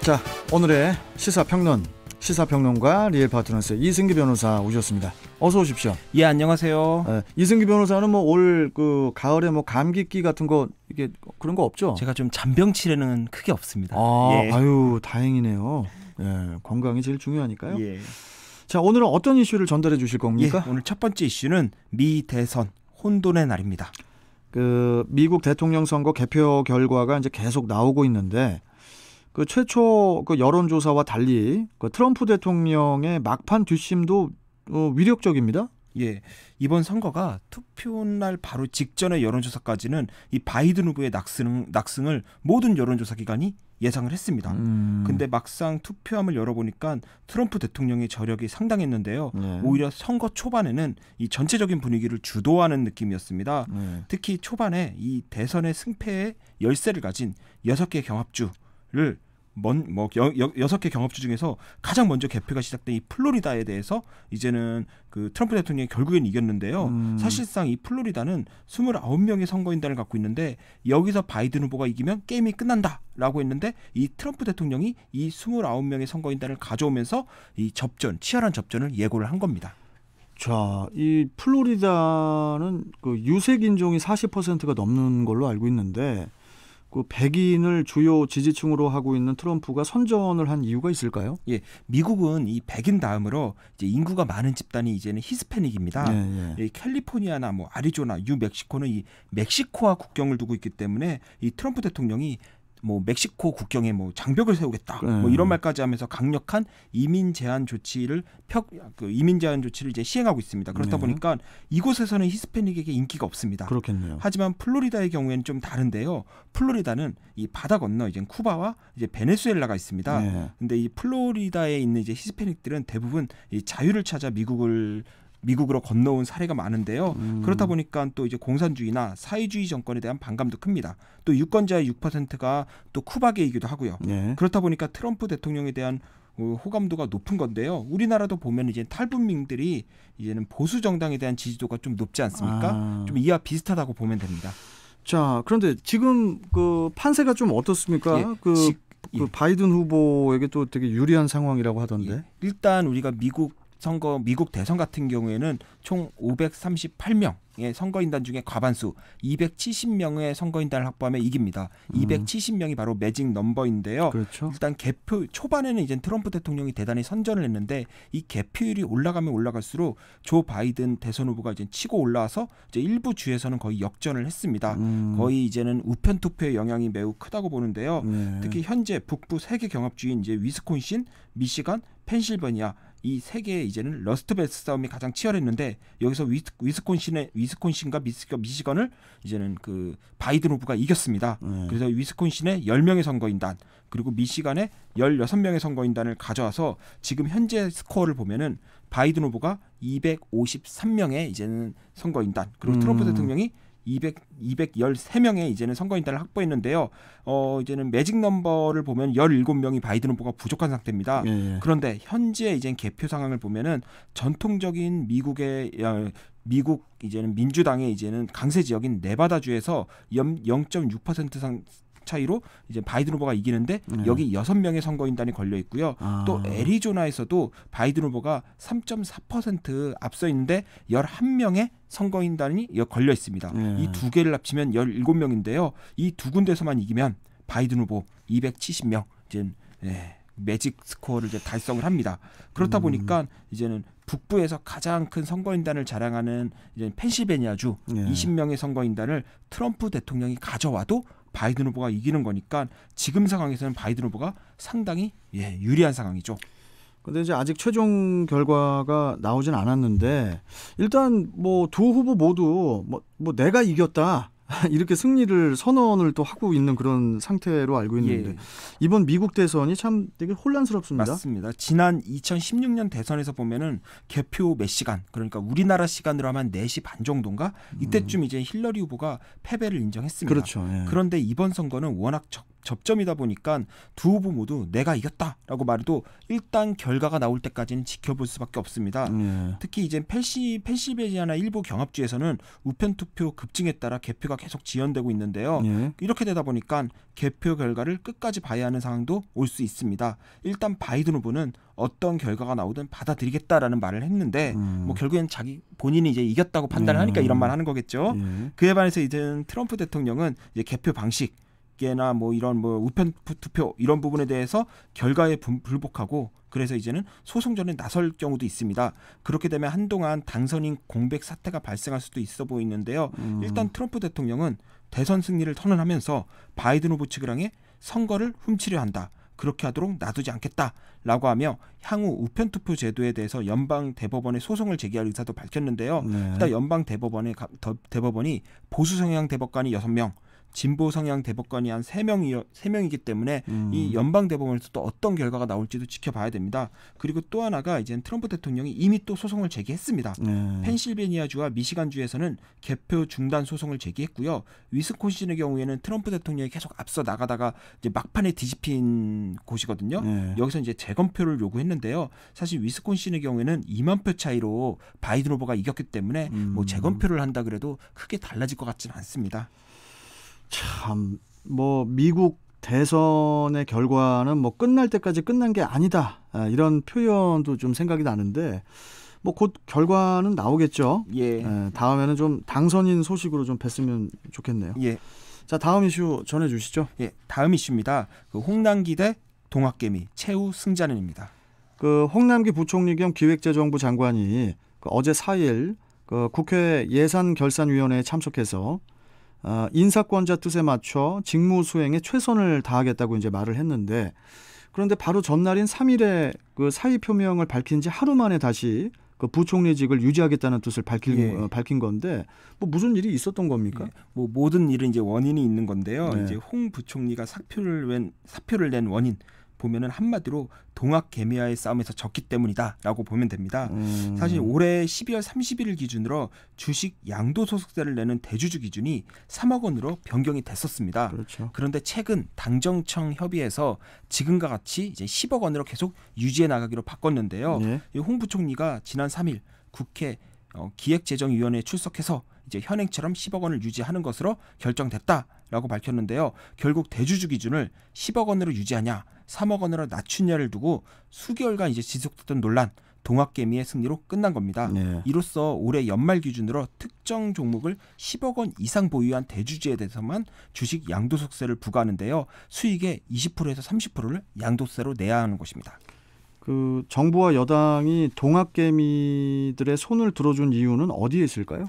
자, 오늘의 시사평론가 리얼 파트너스의 이승기 변호사 오셨습니다. 어서 오십시오. 예, 안녕하세요. 이승기 변호사는 뭐 올 그 가을에 뭐 감기기 같은 거 이게 그런 거 없죠? 제가 좀 잔병치레는 크게 없습니다. 예. 아유, 다행이네요. 예, 건강이 제일 중요하니까요. 예. 자, 오늘은 어떤 이슈를 전달해 주실 겁니까? 예, 오늘 첫 번째 이슈는 미 대선 혼돈의 날입니다. 그 미국 대통령 선거 개표 결과가 이제 계속 나오고 있는데 그 최초 그 여론조사와 달리 그 트럼프 대통령의 막판 뒷심도 위력적입니다. 예, 이번 선거가 투표날 바로 직전의 여론조사까지는 이 바이든 후보의 낙승을 모든 여론조사 기관이 예상을 했습니다. 근데 막상 투표함을 열어보니까 트럼프 대통령의 저력이 상당했는데요. 네. 오히려 선거 초반에는 이 전체적인 분위기를 주도하는 느낌이었습니다. 네. 특히 초반에 이 대선의 승패의 열쇠를 가진 6개 경합주를 6개 경합주 중에서 가장 먼저 개표가 시작된 이 플로리다에 대해서 이제는 그 트럼프 대통령이 결국엔 이겼는데요. 사실상 이 플로리다는 29명의 선거인단을 갖고 있는데 여기서 바이든 후보가 이기면 게임이 끝난다라고 했는데 이 트럼프 대통령이 이 29명의 선거인단을 가져오면서 이 치열한 접전을 예고를 한 겁니다. 자, 이 플로리다는 그 유색 인종이 40%가 넘는 걸로 알고 있는데 그 백인을 주요 지지층으로 하고 있는 트럼프가 선전을 한 이유가 있을까요? 예, 미국은 이 백인 다음으로 이제 인구가 많은 집단이 이제는 히스패닉입니다. 이 캘리포니아나 뭐 아리조나, 뉴멕시코는 이 멕시코와 국경을 두고 있기 때문에 이 트럼프 대통령이 뭐 멕시코 국경에 뭐 장벽을 세우겠다, 뭐 이런 말까지 하면서 강력한 이민 제한 조치를 이제 시행하고 있습니다. 그렇다 보니까 이곳에서는 히스패닉에게 인기가 없습니다. 그렇겠네요. 하지만 플로리다의 경우에는 좀 다른데요. 플로리다는 이 바다 건너 이제 쿠바와 이제 베네수엘라가 있습니다. 근데 이 플로리다에 있는 이제 히스패닉들은 대부분 이 자유를 찾아 미국으로 건너온 사례가 많은데요. 그렇다 보니까 또 이제 공산주의나 사회주의 정권에 대한 반감도 큽니다. 또 유권자의 6%가 또 쿠바계이기도 하고요. 그렇다 보니까 트럼프 대통령에 대한 호감도가 높은 건데요. 우리나라도 보면 이제 탈북민들이 이제는 보수 정당에 대한 지지도가 좀 높지 않습니까? 좀 이와 비슷하다고 보면 됩니다. 자, 그런데 지금 그 판세가 좀 어떻습니까? 그 바이든 후보에게 또 되게 유리한 상황이라고 하던데. 일단 우리가 미국 대선 같은 경우에는 총 538명의 선거인단 중에 과반수 270명의 선거인단을 확보하면 이깁니다. 270명이 바로 매직 넘버인데요. 그렇죠. 일단 개표 초반에는 이제 트럼프 대통령이 대단히 선전을 했는데 이 개표율이 올라가면 올라갈수록 조 바이든 대선 후보가 이제 치고 올라와서 이제 일부 주에서는 거의 역전을 했습니다. 거의 이제는 우편 투표의 영향이 매우 크다고 보는데요. 특히 현재 북부 3개 경합주인 이제 위스콘신, 미시간, 펜실베니아 이 세 개의 이제는 러스트베스 싸움이 가장 치열했는데 여기서 위스콘신과 미시건을 이제는 그 바이든 후보가 이겼습니다. 그래서 위스콘신의 10명의 선거인단 그리고 미시간의 16명의 선거인단을 가져와서 지금 현재 스코어를 보면은 바이든 후보가 253명의 이제는 선거인단 그리고 트럼프 대통령이 213명의 이제는 선거인단을 확보했는데요. 이제는 매직 넘버를 보면 17명이 바이든 후보가 부족한 상태입니다. 그런데 현재 이제 개표 상황을 보면은 전통적인 미국 이제는 민주당의 이제는 강세 지역인 네바다주에서 0.6% 차이로 이제 바이든 후보가 이기는데 여기 6명의 선거인단이 걸려 있고요. 또 애리조나에서도 바이든 후보가 3.4% 앞서 있는데 11명의 선거인단이 걸려 있습니다. 이 두 개를 합치면 17명인데요. 이 두 군데서만 이기면 바이든 후보 270명 이제 매직 스코어를 이제 달성을 합니다. 그렇다 보니까 이제는 북부에서 가장 큰 선거인단을 자랑하는 이제 펜실베니아주 20명의 선거인단을 트럼프 대통령이 가져와도 바이든 후보가 이기는 거니까 지금 상황에서는 바이든 후보가 상당히 유리한 상황이죠. 근데 이제 아직 최종 결과가 나오진 않았는데 일단 뭐 두 후보 모두 뭐 내가 이겼다 이렇게 승리를 선언을 또 하고 있는 그런 상태로 알고 있는데 이번 미국 대선이 참 되게 혼란스럽습니다. 맞습니다. 지난 2016년 대선에서 보면은 개표 몇 시간 그러니까 우리나라 시간으로 하면 4시 반 정도인가 이때쯤 이제 힐러리 후보가 패배를 인정했습니다. 그렇죠. 그런데 이번 선거는 워낙 접점이다 보니까 두 후보 모두 내가 이겼다라고 말해도 일단 결과가 나올 때까지는 지켜볼 수밖에 없습니다. 특히 이제 펜실베니아나 일부 경합주에서는 우편 투표 급증에 따라 개표가 계속 지연되고 있는데요. 이렇게 되다 보니까 개표 결과를 끝까지 봐야 하는 상황도 올 수 있습니다. 일단 바이든 후보는 어떤 결과가 나오든 받아들이겠다라는 말을 했는데 뭐 결국엔 본인이 이제 이겼다고 판단을 하니까 이런 말 하는 거겠죠. 그에 반해서 이제 트럼프 대통령은 이제 개표 방식이나 뭐 이런 뭐 우편 투표 이런 부분에 대해서 결과에 불복하고 그래서 이제는 소송전에 나설 경우도 있습니다. 그렇게 되면 한동안 당선인 공백 사태가 발생할 수도 있어 보이는데요. 일단 트럼프 대통령은 대선 승리를 선언하면서 바이든 후보 측을 향해 선거를 훔치려 한다. 그렇게 하도록 놔두지 않겠다라고 하며 향후 우편투표 제도에 대해서 연방 대법원에 소송을 제기할 의사도 밝혔는데요. 일단 연방 대법원이 보수 성향 대법관이 6명, 진보 성향 대법관이 한 3명이기 때문에 이 연방 대법원에서 또 어떤 결과가 나올지도 지켜봐야 됩니다. 그리고 또 하나가 이제 트럼프 대통령이 이미 또 소송을 제기했습니다. 펜실베니아주와 미시간주에서는 개표 중단 소송을 제기했고요. 위스콘신의 경우에는 트럼프 대통령이 계속 앞서 나가다가 이제 막판에 뒤집힌 곳이거든요. 여기서 이제 재검표를 요구했는데요. 사실 위스콘신의 경우에는 2만 표 차이로 바이든 후보가 이겼기 때문에 뭐 재검표를 한다 그래도 크게 달라질 것 같지는 않습니다. 참, 뭐 미국 대선의 결과는 뭐 끝날 때까지 끝난 게 아니다. 이런 표현도 좀 생각이 나는데 뭐 곧 결과는 나오겠죠. 다음에는 좀 당선인 소식으로 좀 뵀으면 좋겠네요. 자, 다음 이슈 전해 주시죠. 다음 이슈입니다. 그 홍남기 대 동학개미 최후 승자는입니다. 그 홍남기 부총리 겸 기획재정부 장관이 어제 4일 그 국회 예산결산위원회에 참석해서 인사권자 뜻에 맞춰 직무 수행에 최선을 다하겠다고 이제 말을 했는데 그런데 바로 전날인 3일에 그 사의 표명을 밝힌 지 하루 만에 다시 그 부총리직을 유지하겠다는 뜻을 밝힌 건데 뭐 무슨 일이 있었던 겁니까? 뭐 모든 일은 이제 원인이 있는 건데요. 이제 홍 부총리가 사표를 낸 원인 보면은 한마디로 동학개미와의 싸움에서 졌기 때문이다라고 보면 됩니다. 사실 올해 12월 31일 기준으로 주식 양도소득세를 내는 대주주 기준이 3억 원으로 변경이 됐었습니다. 그렇죠. 그런데 최근 당정청 협의에서 지금과 같이 이제 10억 원으로 계속 유지해 나가기로 바꿨는데요. 홍 부총리가 지난 3일 국회 기획재정위원회에 출석해서 이제 현행처럼 10억 원을 유지하는 것으로 결정됐다라고 밝혔는데요. 결국 대주주 기준을 10억 원으로 유지하냐 3억 원으로 낮추냐를 두고 수개월간 이제 지속됐던 논란 동학개미의 승리로 끝난 겁니다. 이로써 올해 연말 기준으로 특정 종목을 10억 원 이상 보유한 대주주에 대해서만 주식 양도소득세를 부과하는데요. 수익의 20%에서 30%를 양도세로 내야 하는 것입니다. 그 정부와 여당이 동학개미들의 손을 들어준 이유는 어디에 있을까요?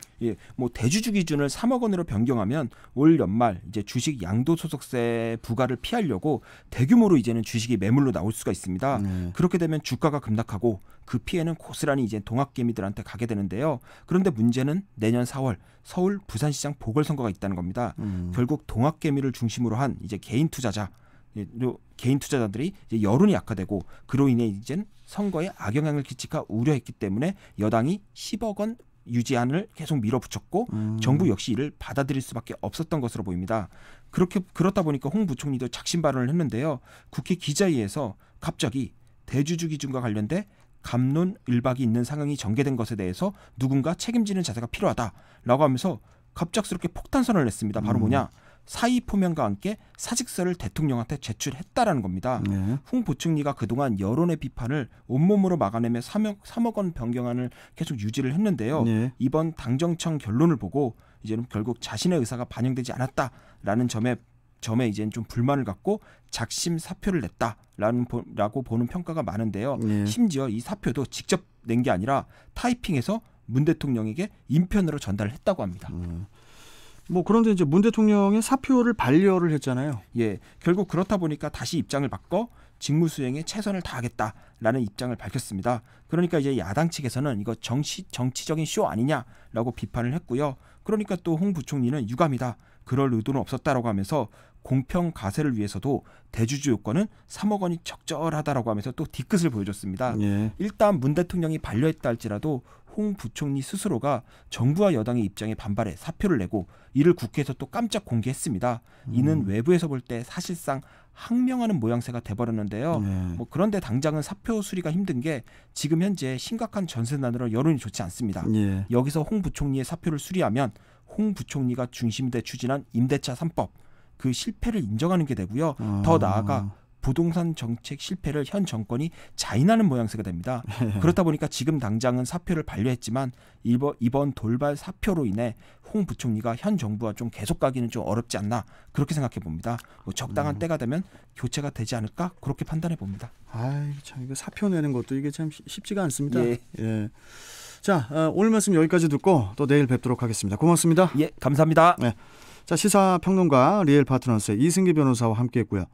뭐 대주주 기준을 3억 원으로 변경하면 올 연말 이제 주식 양도소득세 부과를 피하려고 대규모로 이제는 주식이 매물로 나올 수가 있습니다. 그렇게 되면 주가가 급락하고 그 피해는 고스란히 이제 동학개미들한테 가게 되는데요. 그런데 문제는 내년 4월 서울 부산시장 보궐선거가 있다는 겁니다. 결국 동학개미를 중심으로 한 이제 개인 투자자들이 이제 여론이 약화되고 그로 인해 이제는 선거에 악영향을 끼칠까 우려했기 때문에 여당이 10억 원 유지안을 계속 밀어붙였고 정부 역시 이를 받아들일 수밖에 없었던 것으로 보입니다. 그렇다 보니까 홍 부총리도 작심 발언을 했는데요. 국회 기자회의에서 갑자기 대주주 기준과 관련돼 갑론을박이 있는 상황이 전개된 것에 대해서 누군가 책임지는 자세가 필요하다라고 하면서 갑작스럽게 폭탄선언을 냈습니다. 바로 뭐냐? 사의 표명과 함께 사직서를 대통령한테 제출했다라는 겁니다. 홍 부총리가 그동안 여론의 비판을 온몸으로 막아내며 3억 원 변경안을 계속 유지를 했는데요. 이번 당정청 결론을 보고 이제는 결국 자신의 의사가 반영되지 않았다라는 점에 이제는 좀 불만을 갖고 작심 사표를 냈다라고 보는 평가가 많은데요. 심지어 이 사표도 직접 낸 게 아니라 타이핑해서 문 대통령에게 인편으로 전달을 했다고 합니다. 뭐 그런데 이제 문 대통령의 사표를 반려를 했잖아요. 결국 그렇다 보니까 다시 입장을 바꿔 직무 수행에 최선을 다하겠다라는 입장을 밝혔습니다. 그러니까 이제 야당 측에서는 이거 정치적인 쇼 아니냐라고 비판을 했고요. 그러니까 또 홍 부총리는 유감이다. 그럴 의도는 없었다라고 하면서 공평 가세를 위해서도 대주주 요건은 3억 원이 적절하다라고 하면서 또 뒤끝을 보여줬습니다. 일단 문 대통령이 반려했다 할지라도 홍 부총리 스스로가 정부와 여당의 입장에 반발해 사표를 내고 이를 국회에서 또 깜짝 공개했습니다. 이는 외부에서 볼 때 사실상 항명하는 모양새가 돼버렸는데요. 뭐 그런데 당장은 사표 수리가 힘든 게 지금 현재 심각한 전세난으로 여론이 좋지 않습니다. 여기서 홍 부총리의 사표를 수리하면 홍 부총리가 중심이 돼 추진한 임대차 3법 그 실패를 인정하는 게 되고요. 더 나아가 부동산 정책 실패를 현 정권이 자인하는 모양새가 됩니다. 그렇다 보니까 지금 당장은 사표를 반려했지만 이번 돌발 사표로 인해 홍 부총리가 현 정부와 좀 계속 가기는 좀 어렵지 않나 그렇게 생각해 봅니다. 뭐 적당한 때가 되면 교체가 되지 않을까 그렇게 판단해 봅니다. 아이 참 이거 사표 내는 것도 이게 참 쉽지가 않습니다. 예. 자 오늘 말씀 여기까지 듣고 또 내일 뵙도록 하겠습니다. 고맙습니다. 예, 감사합니다. 자 시사평론가 리얼 파트너스의 이승기 변호사와 함께했고요.